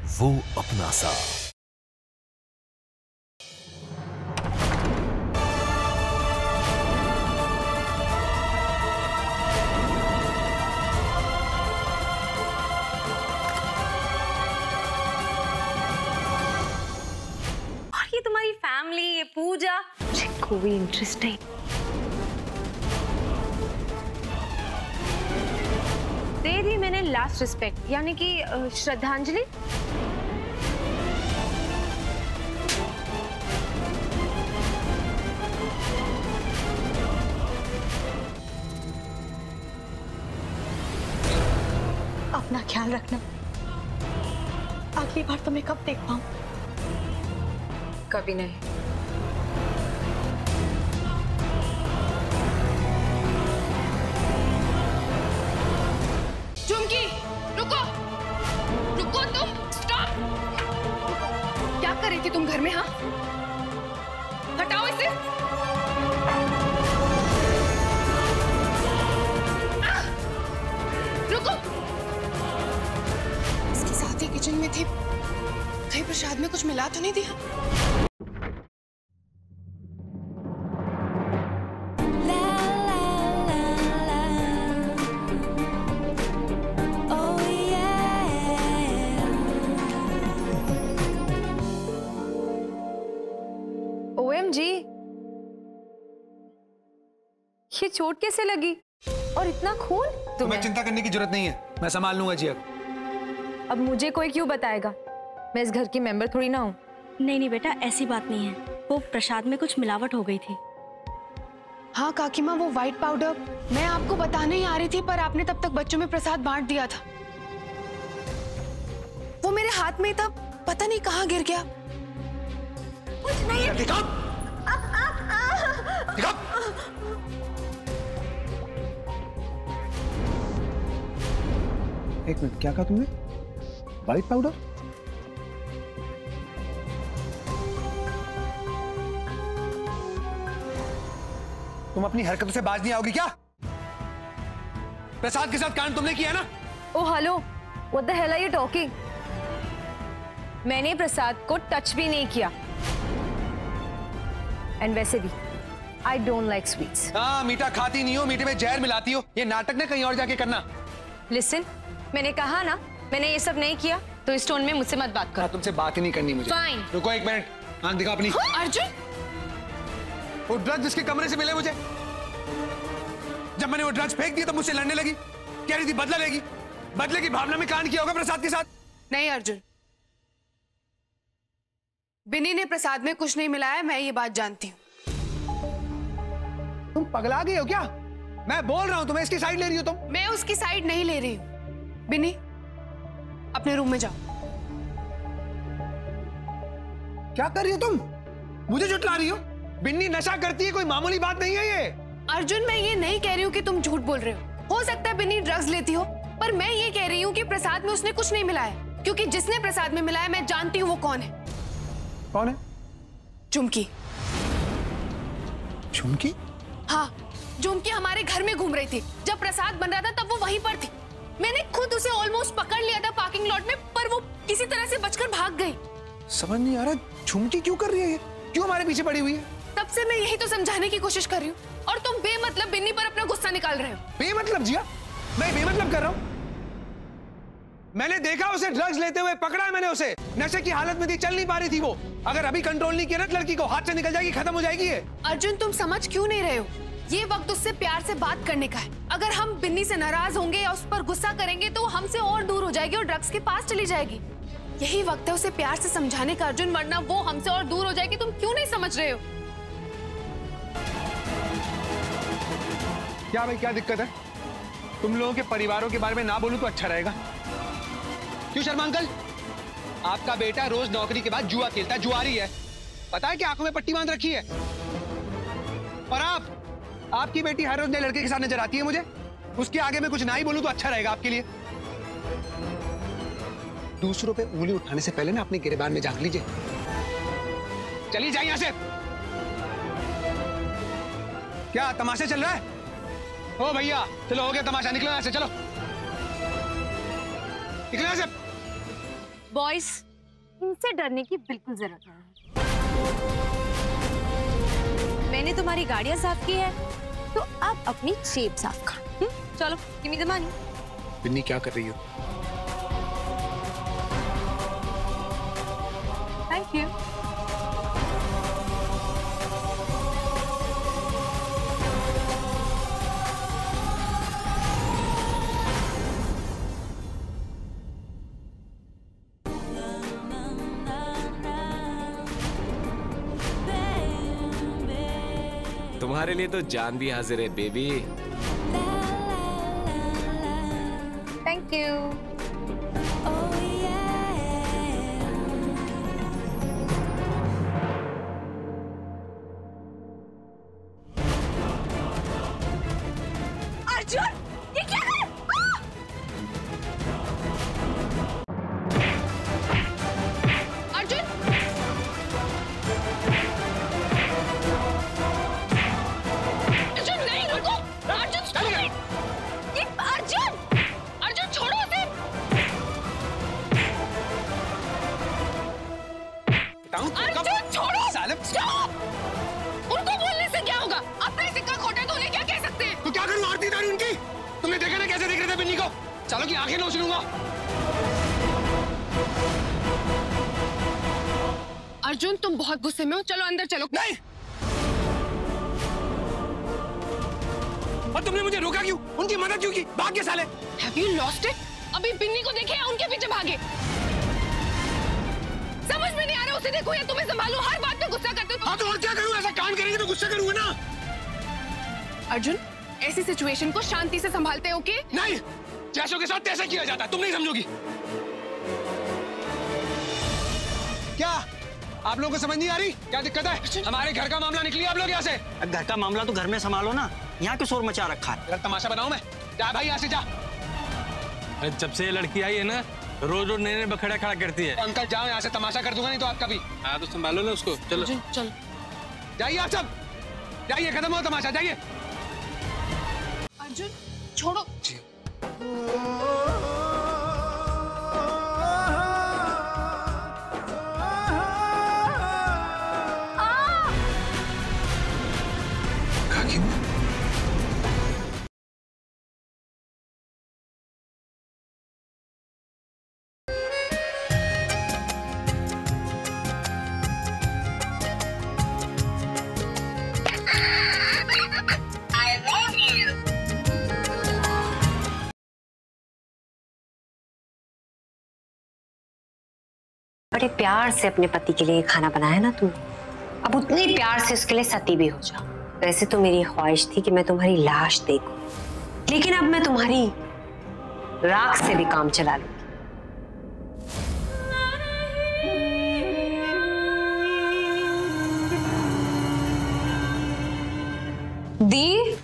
वो अपना सा। और ये तुम्हारी फैमिली, ये पूजा, मुझे कोई इंटरेस्ट नहीं। दे दी मैंने लास्ट रिस्पेक्ट, यानी कि श्रद्धांजलि। अपना ख्याल रखना। अगली बार तो मैं कब देख पाऊं? कभी नहीं। चुमकी, रुको, रुको तुम, स्टॉप। क्या कर रही थी तुम घर में? हाँ, हटाओ इसे। रुको। इसके साथ ही किचन में थी, कहीं प्रसाद में कुछ मिला तो नहीं दिया? OMG, ये चोट कैसे लगी और इतना खून? तुम्हें चिंता करने की जरूरत नहीं है, मैं संभाल लूंगा जी। अब मुझे कोई क्यों बताएगा? मैं इस घर की मेंबर थोड़ी ना हूँ। नहीं नहीं बेटा, ऐसी बात नहीं है। वो प्रसाद में कुछ मिलावट हो गई थी। हाँ काकी माँ, वो व्हाइट पाउडर मैं आपको बताने ही आ रही थी, पर आपने तब तक बच्चों में प्रसाद बांट दिया था। वो मेरे हाथ में था, पता नहीं कहाँ गिर गया। कुछ नहीं है। दिखाओ। दिखाओ। एक मिनट, क्या कहा तुमने? White powder? तुम अपनी हरकतों से बाज नहीं आओगी क्या? प्रसाद के साथ कांड तुमने किया ना? Oh hello, what the hell are you talking? मैंने प्रसाद को टच भी नहीं किया। एंड वैसे भी आई डोंट लाइक स्वीट्स। हाँ, मीठा खाती नहीं हो, मीठे में जहर मिलाती हो। ये नाटक ना कहीं और जाके करना। लिसन, मैंने कहा ना मैंने ये सब नहीं किया, तो इस टोन में मुझसे मत बात करो। तुमसे बात ही नहीं करनी मुझे। फाइन। रुको एक मिनट, आंख दिखा अपनी। अर्जुन, वो ड्रग्स जिसके कमरे से मिले मुझे, जब मैंने वो ड्रग्स फेंक दिया तो मुझसे लड़ने लगी, कह रही थी बदला लेगी। बदले की भावना में कांड किया होगा प्रसाद के साथ। नहीं अर्जुन, बिन्नी ने प्रसाद में कुछ नहीं मिलाया, मैं ये बात जानती हूँ। तुम पगला गए हो क्या? मैं बोल रहा हूं तुम्हें, इसकी साइड ले रही हो तुम। मैं उसकी साइड नहीं ले रही हूँ। बिन्नी, अपने रूम में जाओ। क्या कर रही हो तुम? मुझे जुटला रही हो? बिन्नी नशा करती है, कोई मामूली बात नहीं है ये। अर्जुन, मैं ये नहीं कह रही हूँ कि तुम झूठ बोल रहे हो सकता है बिन्नी ड्रग्स लेती हो, पर मैं ये कह रही हूँ कि प्रसाद में उसने कुछ नहीं मिलाया, क्योंकि जिसने प्रसाद में मिलाया मैं जानती हूँ वो कौन है। कौन है? चुमकी। चुमकी? हाँ, चुमकी हमारे घर में घूम रही थी। जब प्रसाद बन रहा था तब वो वहीं पर थी। मैंने खुद उसे ऑलमोस्ट पकड़ लिया था पार्किंग लॉट में, पर वो किसी तरह से बचकर भाग गई। समझ नहीं आ रहा, चुमकी क्यों कर रही है ये? क्यों हमारे पीछे पड़ी हुई है? तब से मैं यही तो समझाने की कोशिश कर रही हूँ, और तुम बेमतलब बिन्नी पर अपना गुस्सा निकाल रहे हो। बेमतलब जिया? मैं बेमतलब कर रहा हूँ? मैंने देखा उसे ड्रग्स लेते हुए, पकड़ा है मैंने उसे। नशे की हालत में थी, चल नहीं पा रही थी वो। अगर अभी कंट्रोल नहीं किया ना लड़की को, हाथ से निकल जाएगी, खत्म हो जाएगी ये। अर्जुन, तुम समझ क्यों नहीं रहे हो? ये वक्त उससे प्यार से बात करने का है। अगर हम बिन्नी से नाराज होंगे या उस पर गुस्सा करेंगे तो हमसे और दूर हो जाएगी और ड्रग्स के पास चली जाएगी। यही वक्त है उसे प्यार से समझाने का अर्जुन, वरना वो हमसे और दूर हो जाएगी। तुम क्यों नहीं समझ रहे हो? क्या भाई, क्या दिक्कत है? तुम लोगों के परिवारों के बारे में ना बोलूं तो अच्छा रहेगा। क्यों शर्मा अंकल? आपका बेटा रोज नौकरी के बाद जुआ खेलता है, जुआरी है। पता है कि आंखों में पट्टी बांध रखी है। और आपकी बेटी हर रोज नए लड़के के साथ नजर आती है मुझे। उसके आगे मैं कुछ ना ही बोलूं तो अच्छा रहेगा आपके लिए। दूसरों पे उंगली उठाने से पहले ना अपनी गिरबान में झांक लीजिए। चलिए जाइए यहां से। क्या तमाशा चल रहा है? ओ भैया, चलो हो गया तमाशा, निकलो यहां से, चलो निकलो यहां से। बॉयज, इनसे डरने की बिल्कुल जरूरत नहीं है। मैंने तुम्हारी गाड़ियां साफ की है, तो अब अपनी जेब साफ कर। चलो, give me the money. Binni क्या कर रही हो? Thank you. तुम्हारे लिए तो जान भी हाजिर है बेबी। Thank you. अर्जुन, ये क्या है? अर्जुन! अर्जुन नहीं, रुको! अर्जुन छोड़ो! ये अर्जुन! अर्जुन छोड़ो उसे! अर्जुन छोड़ो! Stop! उनको बोलने से क्या होगा? अपना ही सिक्का खोटा है तो उन्हें क्या कह सकते हैं? तो क्या करूं आरती दारू उनकी? तुमने देखा ना कैसे देख रहे थे बिन्नी को? चलो की आंखें नोच लूंगा। अर्जुन तुम बहुत गुस्से में हो, चलो अंदर चलो। नहीं। और तुमने मुझे रोका क्यों? उनकी मदद क्यों की? भाग के साले। Have you lost it? अभी बिन्नी को देखे या उनके पीछे भागे? समझ में नहीं आ रहा, उसे देखो या तुम्हें संभालो, हर बात पे गुस्सा करते हो। हाँ तो और क्या करूं? ऐसा कांड करेंगे तो गुस्सा करूंगा ना। अर्जुन, ऐसी सिचुएशन को शांति से संभालते हो कि? नहीं, जैसों के साथ तैसा किया जाता है, तुम नहीं समझोगी। क्या आप लोगों को समझ नहीं आ रही? क्या दिक्कत है? हमारे घर का मामला निकली आप लोग यहाँ से। घर का मामला तो घर में संभालो ना, यहाँ क्यों शोर मचा रखा है? तमाशा बनाऊं मैं? जा भाई यहाँ से जा। जब से ये लड़की आई है ना, रोज रोज नए नए बखेड़ा खड़ा करती है। अंकल जाओ यहाँ से, तमाशा कर दूंगा नहीं तो आपका भी। हाँ तो संभालो ना उसको। चलो चल जाइए आप सब, जाइए, खत्म हो तमाशा, जाइए। अर्जुन छोड़ो। बड़े प्यार से अपने पति के लिए खाना बनाया ना तुम, अब उतने प्यार से उसके लिए सती भी हो जाओ। वैसे तो मेरी ख्वाहिश थी कि मैं तुम्हारी लाश देखूं, लेकिन अब मैं तुम्हारी राख से भी काम चला लूंगी। दी,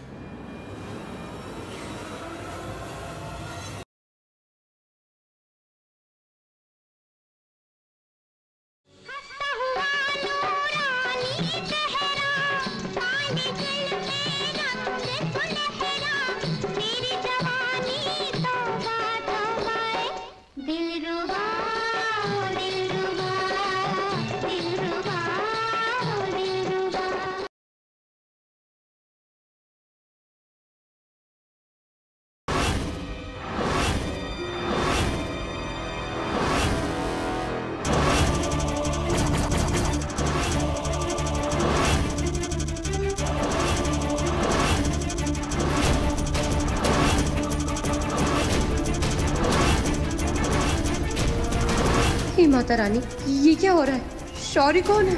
हे माता रानी, ये क्या हो रहा है? शौर्य कौन है?